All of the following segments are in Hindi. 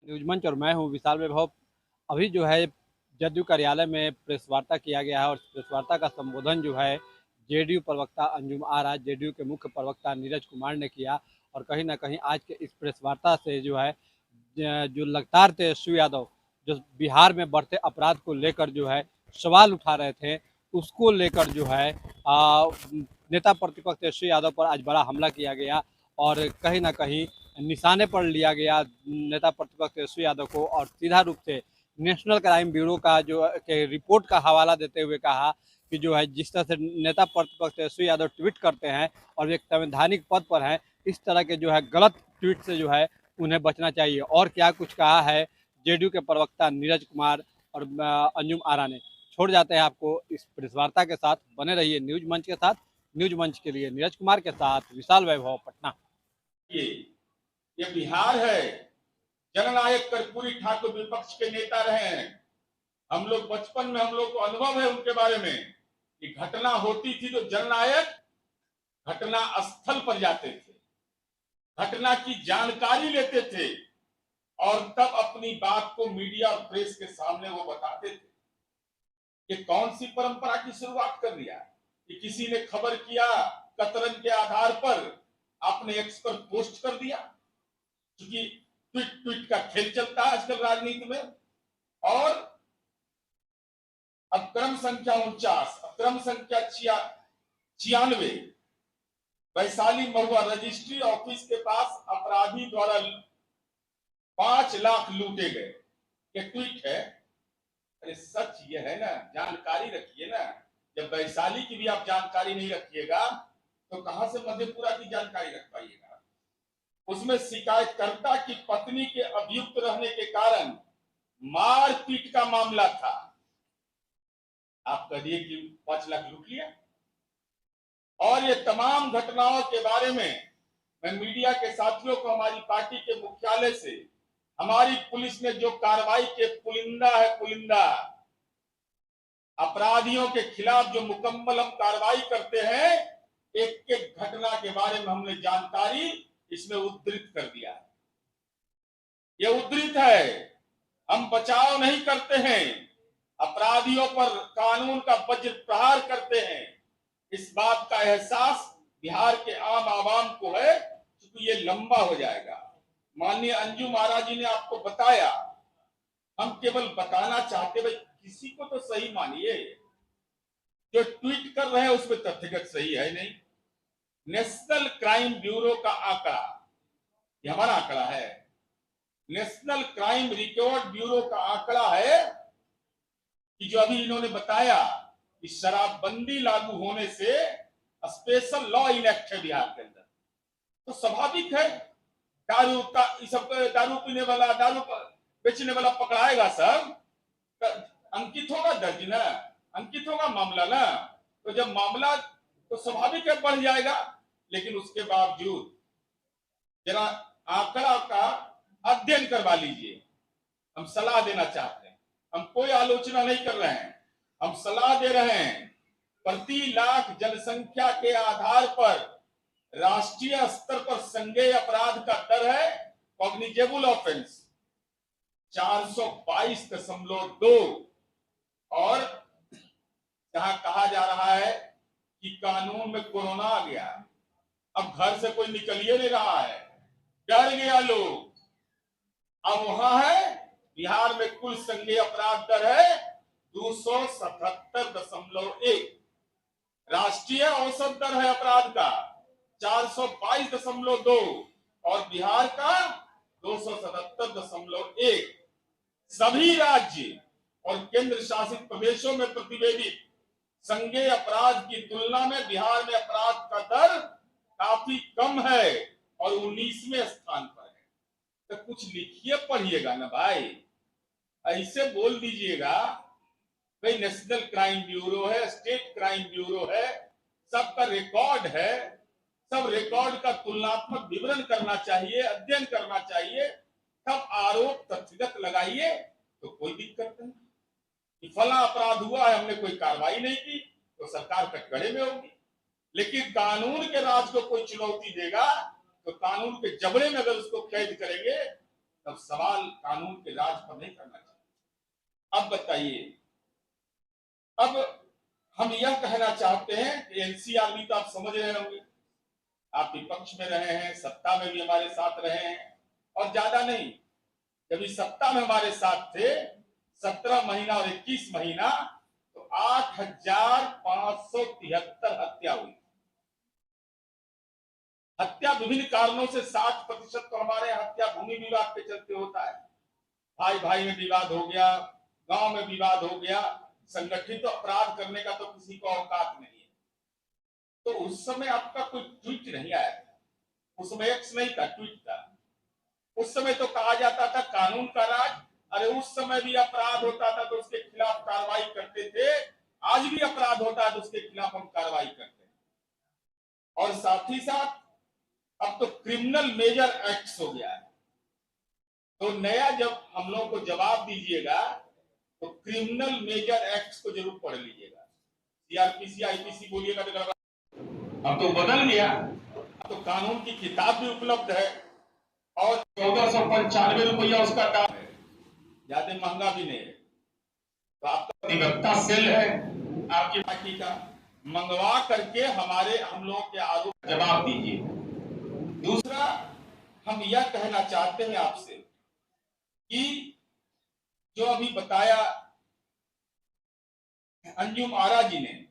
न्यूज मंच और मैं हूँ विशाल वैभव। अभी जो है जदयू कार्यालय में प्रेस वार्ता किया गया है और प्रेस वार्ता का संबोधन जो है जेडीयू प्रवक्ता अंजुम आरा, जेडीयू के मुख्य प्रवक्ता नीरज कुमार ने किया। और कहीं ना कहीं आज के इस प्रेस वार्ता से जो है जो लगातार तेजस्वी यादव जो बिहार में बढ़ते अपराध को लेकर जो है सवाल उठा रहे थे, उसको लेकर जो है नेता प्रतिपक्ष तेजस्वी यादव पर आज बड़ा हमला किया गया और कहीं ना कहीं निशाने पर लिया गया नेता प्रतिपक्ष तेजस्वी यादव को। और सीधा रूप से नेशनल क्राइम ब्यूरो का जो के रिपोर्ट का हवाला देते हुए कहा कि जो है जिस तरह से नेता प्रतिपक्ष तेजस्वी यादव ट्वीट करते हैं और एक संवैधानिक पद पर हैं, इस तरह के जो है गलत ट्वीट से जो है उन्हें बचना चाहिए। और क्या कुछ कहा है जेडीयू के प्रवक्ता नीरज कुमार और अंजुम आरा ने। छोड़ जाते हैं आपको इस प्रेस वार्ता के साथ, बने रहिए न्यूज मंच के साथ। न्यूज मंच के लिए नीरज कुमार के साथ विशाल वैभव, पटना। ये बिहार है। जननायक कर्पूरी ठाकुर विपक्ष के नेता रहे हैं। हम लोग बचपन में हम लोग को अनुभव है उनके बारे में कि घटना होती थी तो जननायक घटना स्थल पर जाते थे, घटना की जानकारी लेते थे और तब अपनी बात को मीडिया और प्रेस के सामने वो बताते थे। ये कौन सी परंपरा की शुरुआत कर दिया कि किसी ने खबर किया, कतरन के आधार पर आपने एक्स पर पोस्ट कर दिया, क्योंकि ट्वीट ट्वीट का खेल चलता है आजकल राजनीति में। और अब क्रम संख्या 49, क्रम संख्या 96 वैशाली महुआ रजिस्ट्री ऑफिस के पास अपराधी द्वारा 5 लाख लूटे गए। ये ट्वीट है। अरे सच ये है ना, जानकारी रखिए ना। जब वैशाली की भी आप जानकारी नहीं रखिएगा तो कहां से मधेपुरा की जानकारी रख पाइएगा। उसमें शिकायतकर्ता की पत्नी के अभियुक्त रहने के कारण मारपीट का मामला था। आप कहिए कि 5 लाख लूट लिया। और ये तमाम घटनाओं के बारे में मैं मीडिया के साथियों को हमारी पार्टी के मुख्यालय से हमारी पुलिस ने जो कार्रवाई के पुलिंदा है, पुलिंदा अपराधियों के खिलाफ जो मुकम्मल हम कार्रवाई करते हैं, एक एक घटना के बारे में हमने जानकारी इसमें उद्धृत कर दिया है। ये उद्धृत है। हम बचाव नहीं करते हैं, अपराधियों पर कानून का वज्र प्रहार करते हैं। इस बात का एहसास बिहार के आम आवाम को है, क्योंकि ये लंबा हो जाएगा। माननीय अंजुम महाराज जी ने आपको बताया, हम केवल बताना चाहते भाई किसी को तो सही मानिए। जो ट्वीट कर रहे हैं उसमें तथ्यगत सही है नहीं। नेशनल क्राइम ब्यूरो का आंकड़ा, ये हमारा आंकड़ा है, नेशनल क्राइम रिकॉर्ड ब्यूरो का आंकड़ा है कि जो अभी इन्होंने बताया कि शराबबंदी लागू होने से स्पेशल लॉ इनेक्ट है बिहार के अंदर, तो स्वाभाविक है दारू का सब दारू पीने वाला, दारू बेचने वाला पकड़ाएगा, सब अंकित होगा दर्ज ना, अंकित होगा मामला ना। तो जब मामला तो स्वाभाविक है बढ़ जाएगा। लेकिन उसके बावजूद जरा आंकड़ा का अध्ययन करवा लीजिए। हम सलाह देना चाहते हैं, हम कोई आलोचना नहीं कर रहे हैं, हम सलाह दे रहे हैं। प्रति लाख जनसंख्या के आधार पर राष्ट्रीय स्तर पर संज्ञेय अपराध का दर है, कॉग्निजेबल ऑफेंस 422.2। और जहां कहा जा रहा है कि कानून में कोरोना आ गया, अब घर से कोई निकल ही नहीं रहा है, डर गया लोग। अब वहां है बिहार में कुल संज्ञेय अपराध दर है 277.1। राष्ट्रीय औसत दर है अपराध का 422.2 और बिहार का 277.1। सभी राज्य और केंद्र शासित प्रदेशों में प्रतिवेदित संज्ञेय अपराध की तुलना में बिहार में अपराध का दर काफी कम है और 19वें स्थान पर है। तो कुछ लिखिए पढ़िएगा ना भाई, ऐसे बोल दीजिएगा भाई नेशनल क्राइम ब्यूरो है, स्टेट क्राइम ब्यूरो है, सबका रिकॉर्ड है, सब रिकॉर्ड का तुलनात्मक विवरण करना चाहिए, अध्ययन करना चाहिए, तब आरोप तथ्यगत लगाइए तो कोई दिक्कत नहीं। कि फला अपराध हुआ है, हमने कोई कार्रवाई नहीं की तो सरकार कटघरे में होगी। लेकिन कानून के राज को कोई चुनौती देगा तो कानून के जबड़े में अगर उसको कैद करेंगे तब सवाल कानून के राज पर नहीं करना चाहिए। अब बताइए, अब हम यह कहना चाहते हैं कि एनसीआर भी तो आप समझ रहे होंगे, आप विपक्ष में रहे हैं, सत्ता में भी हमारे साथ रहे हैं, और ज्यादा नहीं, जब इस सत्ता में हमारे साथ थे 17 महीना और 21 महीना, तो 8,573 हत्या हुई। हत्या विभिन्न कारणों से 60% तो हमारे हत्या भूमि विवाद के चलते होता है। भाई भाई में विवाद हो गया, गांव में विवाद हो गया, संगठित तो अपराध करने का तो किसी को औकात नहीं है। तो उस समय आपका कोई ट्वीट नहीं आया था, उस समय एक्स नहीं था, ट्वीट था। उस समय तो कहा जाता था कानून का राज। अरे उस समय भी अपराध होता था तो उसके खिलाफ कार्रवाई करते थे, आज भी अपराध होता है तो उसके खिलाफ हम कार्रवाई करते हैं। और साथ ही साथ अब तो क्रिमिनल मेजर एक्ट्स हो गया है, तो नया जब हम लोग को जवाब दीजिएगा तो क्रिमिनल मेजर एक्ट्स को जरूर पढ़ लीजिएगा। सीआरपीसी आईपीसी बोलिएगा तो अब तो बदल गया, अब तो कानून की किताब भी उपलब्ध है और 1495 रुपया उसका दाम है, ज्यादा महंगा भी नहीं है। तो आपका अधिवक्ता सेल है आपकी पार्टी का, मंगवा करके हम लोग के आरोप जवाब दीजिए। दूसरा, हम यह कहना चाहते हैं आपसे कि जो अभी बताया अंजुम आरा जी ने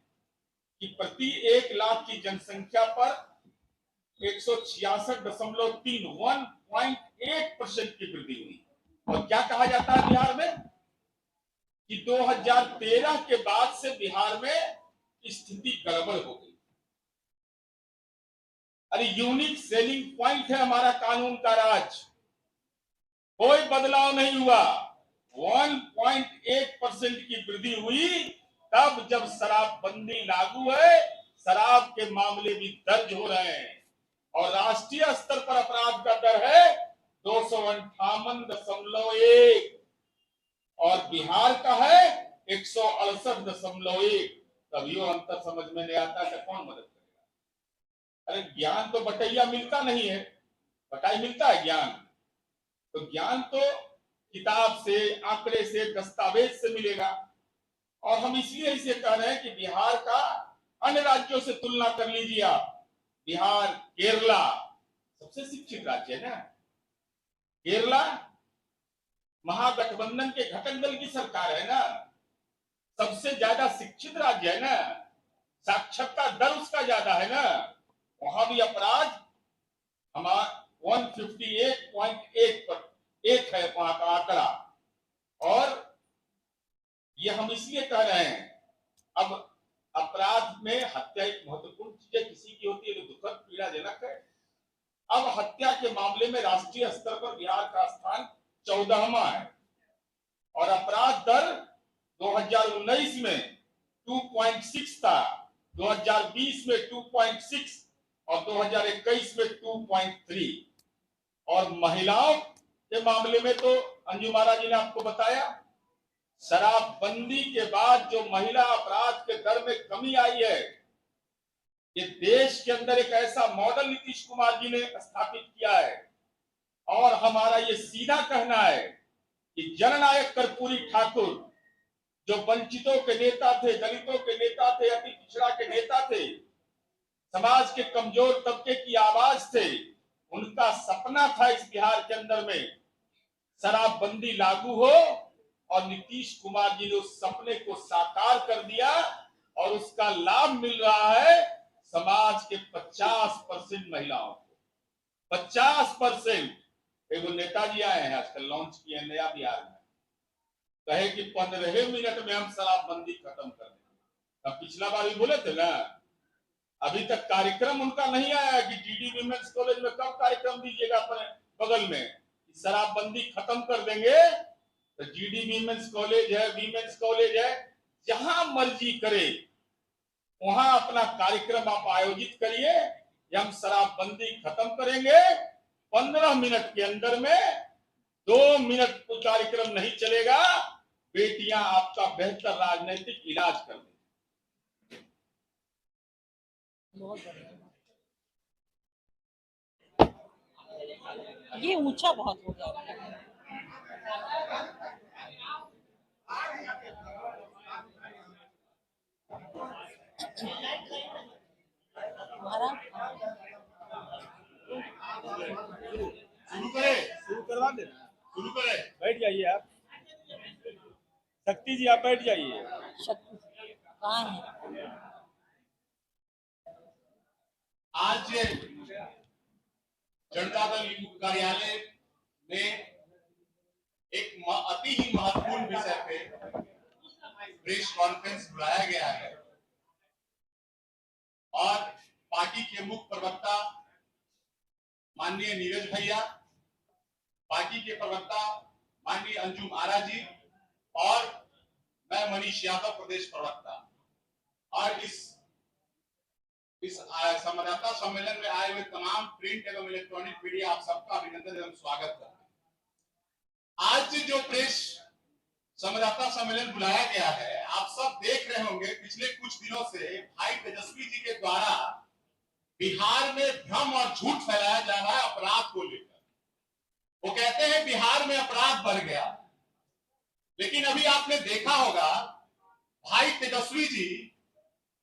कि प्रति 1 लाख की जनसंख्या पर 166.3 1.8% की वृद्धि हुई। और क्या कहा जाता है बिहार में कि 2013 के बाद से बिहार में स्थिति गड़बड़ हो गई। अरे यूनिक सेलिंग पॉइंट है हमारा कानून का राज, कोई बदलाव नहीं हुआ। 1.8% की वृद्धि हुई तब जब शराबबंदी लागू है, शराब के मामले भी दर्ज हो रहे हैं और राष्ट्रीय स्तर पर अपराध का दर है 258.1 और बिहार का है 168.1। तभी वो अंतर समझ में नहीं आता कि कौन मदद करेगा। अरे ज्ञान तो बटैया मिलता नहीं है, बटाई मिलता है ज्ञान, तो ज्ञान तो किताब से, आंकड़े से, दस्तावेज से मिलेगा। और हम इसलिए इसे कह रहे हैं कि बिहार का अन्य राज्यों से तुलना कर लीजिए आप। बिहार, केरला सबसे शिक्षित राज्य है ना, केरला महागठबंधन के घटक दल की सरकार है ना, सबसे ज्यादा शिक्षित राज्य है ना, साक्षरता दर उसका ज्यादा है ना, वहां भी अपराध हमारा 158.8 पर एक है वहां का आंकड़ा। और ये हम इसलिए कह रहे हैं, अब अपराध में हत्या एक महत्वपूर्ण चीज है, किसी की होती है तो दुखद पीड़ाजनक है। अब हत्या के मामले में राष्ट्रीय स्तर पर बिहार का स्थान 14वां है और अपराध दर 2019 में 2.6 था, 2020 में 2.6 और 2021 में 2.3। और महिलाओं के मामले में तो अंजुम आरा जी ने आपको बताया, शराबबंदी के बाद जो महिला अपराध के दर में कमी आई है, ये देश के अंदर एक ऐसा मॉडल नीतीश कुमार जी ने स्थापित किया है। और हमारा ये सीधा कहना है कि जननायक कर्पूरी ठाकुर जो वंचितों के नेता थे, दलितों के नेता थे, अति पिछड़ा के नेता थे, समाज के कमजोर तबके की आवाज थे, उनका सपना था इस बिहार के अंदर में शराबबंदी लागू हो और नीतीश कुमार जी ने उस सपने को साकार कर दिया और उसका लाभ मिल रहा है समाज के 50% महिलाओं को। 50%। एगो नेताजी आए हैं आजकल, लॉन्च किए नया बिहार में, कहे कि 15 मिनट में हम शराबबंदी खत्म कर देंगे। अब पिछला बार भी बोले थे ना, अभी तक कार्यक्रम उनका नहीं आया कि जीडी वीमेंस कॉलेज में कब कार्यक्रम दीजिएगा अपने बगल में, शराबबंदी खत्म कर देंगे। तो जीडी वीमेंस कॉलेज है, वीमेंस कॉलेज है, जहां मर्जी करे वहां अपना कार्यक्रम आप आयोजित करिए, हम शराबबंदी खत्म करेंगे। 15 मिनट के अंदर में 2 मिनट को कार्यक्रम नहीं चलेगा, बेटियां आपका बेहतर राजनीतिक इलाज कर देंगी। बहुत बढ़िया, ये ऊंचा बहुत हो गया। शुरू करें। बैठ जाइए आप, शक्ति जी आप बैठ जाइए। शक्ति कहाँ है? आज जनता दल युवा कार्यालय में एक अति ही महत्वपूर्ण विषय पे प्रेस कॉन्फ्रेंस बुलाया गया है और पार्टी के मुख्य प्रवक्ता माननीय नीरज भैया, पार्टी के प्रवक्ता माननीय अंजुम आरा जी और मैं मनीष यादव प्रदेश प्रवक्ता, और इस संवाददाता सम्मेलन में आए हुए तमाम प्रिंट एवं इलेक्ट्रॉनिक मीडिया आप सबका अभिनंदन एवं स्वागत करते हैं। आज जो प्रेस संवाददाता सम्मेलन बुलाया गया है, आप सब देख रहे होंगे पिछले कुछ दिनों से भाई तेजस्वी जी के द्वारा बिहार में भ्रम और झूठ फैलाया जा रहा है अपराध को लेकर। वो कहते हैं बिहार में अपराध बढ़ गया, लेकिन अभी आपने देखा होगा भाई तेजस्वी जी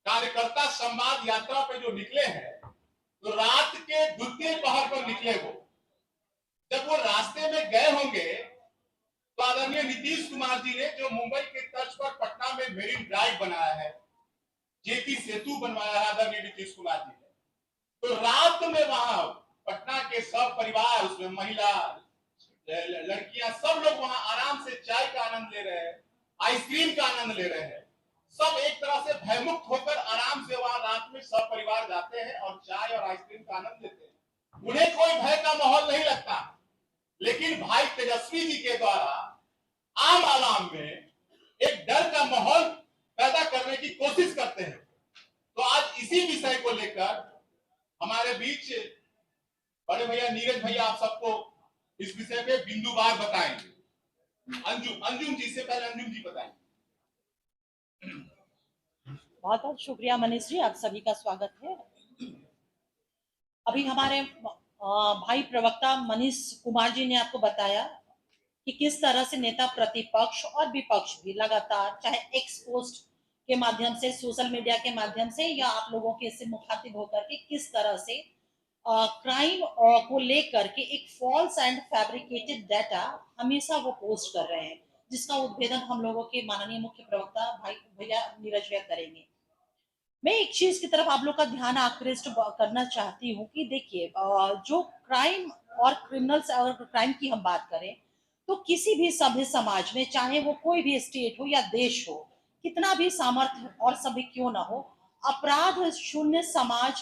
कार्यकर्ता संवाद यात्रा पे जो निकले हैं तो रात के द्वितीय पहर पर निकले। वो जब वो रास्ते में गए होंगे तो आदरणीय नीतीश कुमार जी ने जो मुंबई के तर्ज पर पटना में मेरीन ड्राइव बनाया है, जेपी सेतु बनवाया है आदरणीय नीतीश कुमार जी ने, तो रात में वहां पटना के सब परिवार, उसमें महिला लड़कियां, सब लोग वहां आराम से चाय का आनंद ले रहे हैं, आइसक्रीम का आनंद ले रहे हैं। सब एक तरह से भयमुक्त होकर आराम से वहां रात में सब परिवार जाते हैं और चाय और आइसक्रीम का आनंद लेते हैं। उन्हें कोई भय का माहौल नहीं लगता, लेकिन भाई तेजस्वी जी के द्वारा आम आवाम में एक डर का माहौल पैदा करने की कोशिश करते हैं। तो आज इसी विषय को लेकर हमारे बीच बड़े भैया नीरज भैया आप सबको इस विषय पे बिंदुवार बताएंगे। अंजुम जी से पहले अंजुम जी बताएंगे। बहुत बहुत शुक्रिया मनीष जी, आप सभी का स्वागत है। अभी हमारे भाई प्रवक्ता मनीष कुमार जी ने आपको बताया कि किस तरह से नेता प्रतिपक्ष और विपक्ष भी लगातार, चाहे एक्स पोस्ट के माध्यम से, सोशल मीडिया के माध्यम से, या आप लोगों के इससे मुखातिब होकर के किस तरह से क्राइम को लेकर के एक फॉल्स एंड फैब्रिकेटेड डाटा हमेशा वो पोस्ट कर रहे हैं, जिसका उद्भेदन हम लोगों के माननीय मुख्य प्रवक्ता भाई भैया नीरज भैया करेंगे। मैं एक चीज की तरफ आप लोग का ध्यान आकृष्ट करना चाहती हूँ कि देखिए, जो क्राइम और क्रिमिनल्स, अगर क्राइम की हम बात करें तो किसी भी सभ्य समाज में, चाहे वो कोई भी स्टेट हो या देश हो, कितना भी सामर्थ्य और सभ्य क्यों ना हो, अपराध शून्य समाज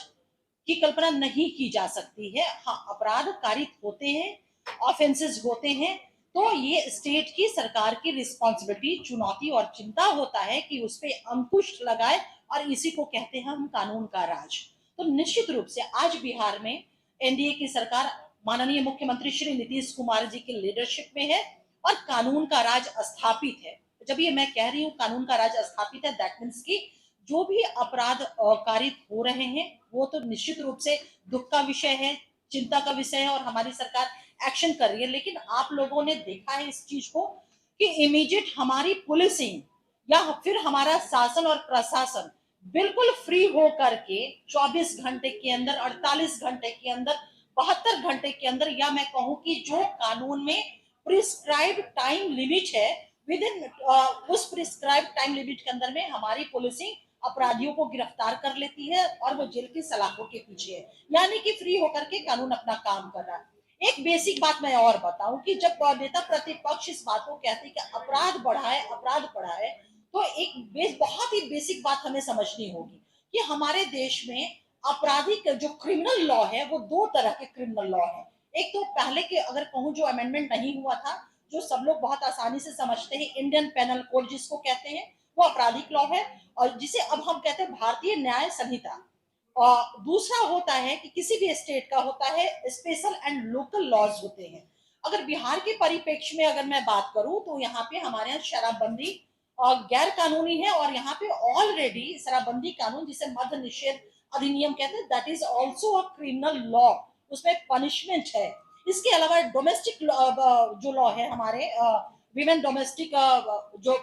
की कल्पना नहीं की जा सकती है। हाँ, अपराध कारित होते हैं, ऑफेंसेस होते हैं, तो ये स्टेट की, सरकार की रिस्पॉन्सिबिलिटी, चुनौती और चिंता होता है कि उस पर अंकुश लगाए, और इसी को कहते हैं हम कानून का राज। तो निश्चित रूप से आज बिहार में एनडीए की सरकार माननीय मुख्यमंत्री श्री नीतीश कुमार जी की लीडरशिप में है और कानून का राज स्थापित है। जब ये मैं कह रही हूँ कानून का राज स्थापित है, दैट मीन्स की जो भी अपराध कारित हो रहे हैं वो तो निश्चित रूप से दुख का विषय है, चिंता का विषय है, और हमारी सरकार एक्शन कर रही है। लेकिन आप लोगों ने देखा है इस चीज को कि इमीडिएट हमारी पुलिसिंग या फिर हमारा शासन और प्रशासन बिल्कुल फ्री हो करके 24 घंटे के अंदर, 48 घंटे के अंदर, 72 घंटे के अंदर, या मैं कहूं कि जो कानून में प्रिस्क्राइब्ड टाइम लिमिट है, विद इन उस प्रिस्क्राइब्ड टाइम लिमिट के अंदर में हमारी पुलिसिंग अपराधियों को गिरफ्तार कर लेती है और वो जेल की सलाखों के पीछे है, यानी कि फ्री होकर के कानून अपना काम कर रहा है। एक बेसिक बात मैं और बताऊं कि जब नेता प्रतिपक्ष इस बात को कहते हैं कि अपराध बढ़ा है, तो एक बहुत ही बेसिक बात हमें समझनी होगी कि हमारे देश में आपराधिक जो क्रिमिनल लॉ है वो दो तरह के क्रिमिनल लॉ है। एक तो पहले के अगर कहूं जो अमेंडमेंट नहीं हुआ था, जो सब लोग बहुत आसानी से समझते हैं, इंडियन पेनल कोड जिसको कहते हैं, वो आपराधिक लॉ है, और जिसे अब हम कहते हैं भारतीय न्याय संहिता। और दूसरा होता है कि किसी भी स्टेट का होता है स्पेशल एंड लोकल लॉज होते हैं। अगर बिहार के परिप्रेक्ष्य में अगर मैं बात करूं तो यहाँ पे हमारे यहाँ शराबबंदी गैर कानूनी है, और यहाँ पे ऑलरेडी शराबबंदी कानून जिसे मद्य निषेध अधिनियम कहते हैं, that is also a criminal law, उसमें पनिशमेंट है। इसके अलावा डोमेस्टिक जो लॉ है हमारे, विमेन डोमेस्टिक जो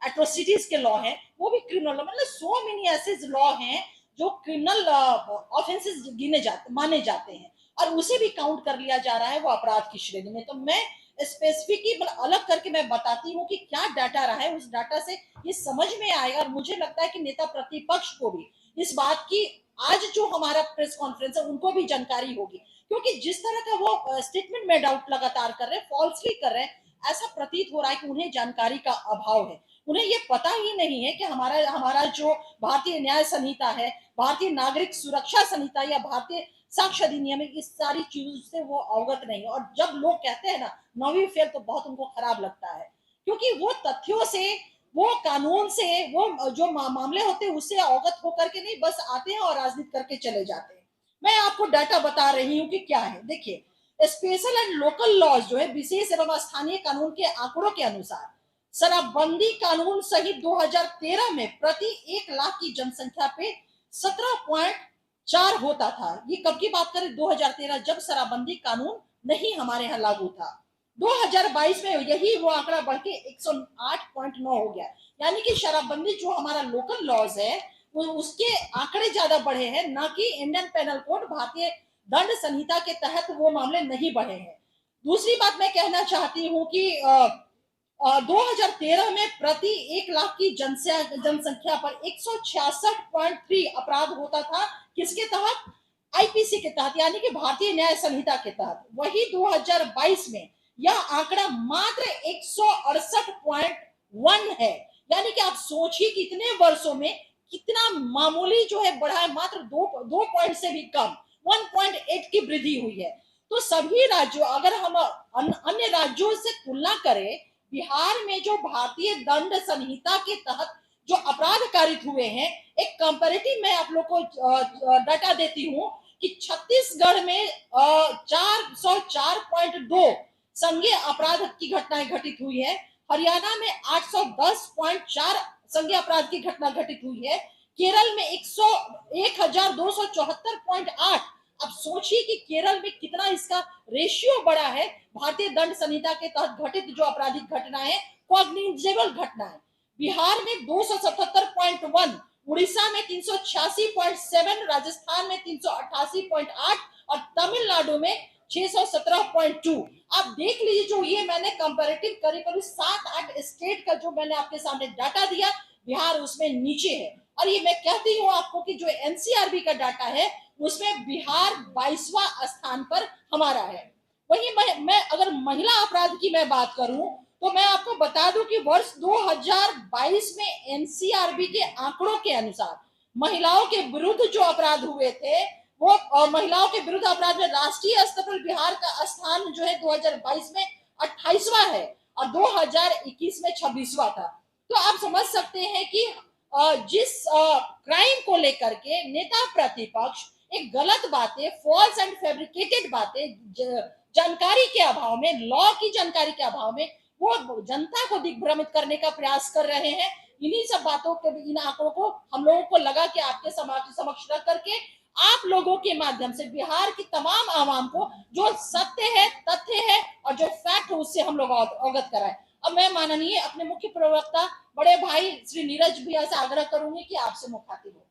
एट्रोसिटीज के लॉ है, वो भी क्रिमिनल लॉ, मतलब सो मेनी ऐसे लॉ हैं जो क्रिमिनल ऑफेंसेस माने जाते हैं, और उसे भी काउंट कर लिया जा रहा है वो अपराध की श्रेणी में। तो मैं स्पेसिफिकली अलग करके मैं बताती हूँ कि क्या डाटा रहा है, उस डाटा से ये समझ में आएगा। और मुझे लगता है कि नेता प्रतिपक्ष को भी इस बात की आज जो हमारा प्रेस कॉन्फ्रेंस है उनको भी जानकारी होगी, क्योंकि जिस तरह का वो स्टेटमेंट में डाउट लगातार कर रहे हैं, फॉल्सली कर रहे हैं, ऐसा प्रतीत हो रहा है कि उन्हें जानकारी का अभाव है। उन्हें ये पता ही नहीं है कि हमारा हमारा जो भारतीय न्याय संहिता है, भारतीय नागरिक सुरक्षा संहिता या भारतीय साक्ष्य अधिनियम, इस सारी चीजों से वो अवगत नहीं है। और जब लोग कहते हैं ना नौवीं फेल, तो बहुत उनको खराब लगता है, क्योंकि वो तथ्यों से, वो कानून से, वो जो मामले होते हैं उससे अवगत होकर के नहीं बस आते हैं और राजनीति करके चले जाते हैं। मैं आपको डाटा बता रही हूँ कि क्या है। देखिए, स्पेशल एंड लोकल लॉज जो है, विशेष एवं स्थानीय कानून के आंकड़ों के अनुसार शराबबंदी कानून सहित 2013 में प्रति 1 लाख की जनसंख्या पे 17.4 होता था। ये कब की बात करें? 2013, जब शराबबंदी कानून नहीं हमारे यहाँ लागू था। 2022 में यही वो आंकड़ा बढ़ के 108.9 हो गया। यानी कि शराबबंदी जो हमारा लोकल लॉज है वो उसके आंकड़े ज्यादा बढ़े हैं, ना कि इंडियन पेनल कोड, भारतीय दंड संहिता के तहत वो मामले नहीं बढ़े हैं। दूसरी बात मैं कहना चाहती हूँ कि 2013 में प्रति 1 लाख की जनसंख्या पर 166.3 अपराध होता था। किसके तहत? आईपीसी के तहत, यानी कि भारतीय न्याय संहिता के तहत। वही 2022 में यह आंकड़ा मात्र 168.1 है। यानी कि आप सोचिए कि इतने वर्षों में कितना मामूली जो है बढ़ा है, मात्र दो पॉइंट से भी कम, 1.8 की वृद्धि हुई है। तो सभी राज्यों, अगर हम अन्य राज्यों से तुलना करें, बिहार में जो भारतीय दंड संहिता के तहत जो अपराध कारित हुए हैं, एक कंपैरेटिव मैं आप लोग को डाटा देती हूं कि छत्तीसगढ़ में 404.2 संज्ञेय अपराध की घटनाएं घटित हुई है। हरियाणा में 810.4 संज्ञेय अपराध की घटना घटित हुई है। केरल में 1274.8। अब सोचिए कि केरल में कितना इसका रेशियो बड़ा है। भारतीय दंड संहिता के तहत घटित जो आपराधिक घटनाएं, कॉग्निजेबल घटनाएं। बिहार में 277.1, उड़ीसा में 386.7, राजस्थान में 388.8 और तमिलनाडु में 617.2। आप देख लीजिए, जो ये मैंने कंपैरेटिव करीब 7-8 स्टेट का जो मैंने आपके सामने डाटा दिया, बिहार उसमें नीचे है। और ये मैं कहती हूँ आपको कि जो एनसीआरबी का डाटा है उसमें बिहार 22वां स्थान पर हमारा है। वहीं मैं अगर महिला अपराध की मैं बात करूं तो मैं आपको बता दूं कि वर्ष 2022 में एनसीआरबी के आंकड़ों के अनुसार महिलाओं के विरुद्ध जो अपराध हुए थे, वो महिलाओं के विरुद्ध अपराध में राष्ट्रीय स्तर पर बिहार का स्थान जो है 2022 में 28वां है और 2021 में 26वां था। तो आप समझ सकते हैं कि जिस क्राइम को लेकर के नेता प्रतिपक्ष एक गलत बातें, फॉल्स एंड फैब्रिकेटेड बातें, जानकारी के अभाव में, लॉ की जानकारी के अभाव में वो जनता को दिग्भ्रमित करने का प्रयास कर रहे हैं। इन्हीं सब बातों के, इन आंकड़ों को हम लोगों को लगा कि आपके समक्ष रख करके आप लोगों के माध्यम से बिहार की तमाम आवाम को जो सत्य है, तथ्य है और जो फैक्ट है उससे हम लोग अवगत कराएं। अब मैं माननीय अपने मुख्य प्रवक्ता बड़े भाई श्री नीरज भैया से आग्रह करूंगी कि आपसे मुखातिब हो।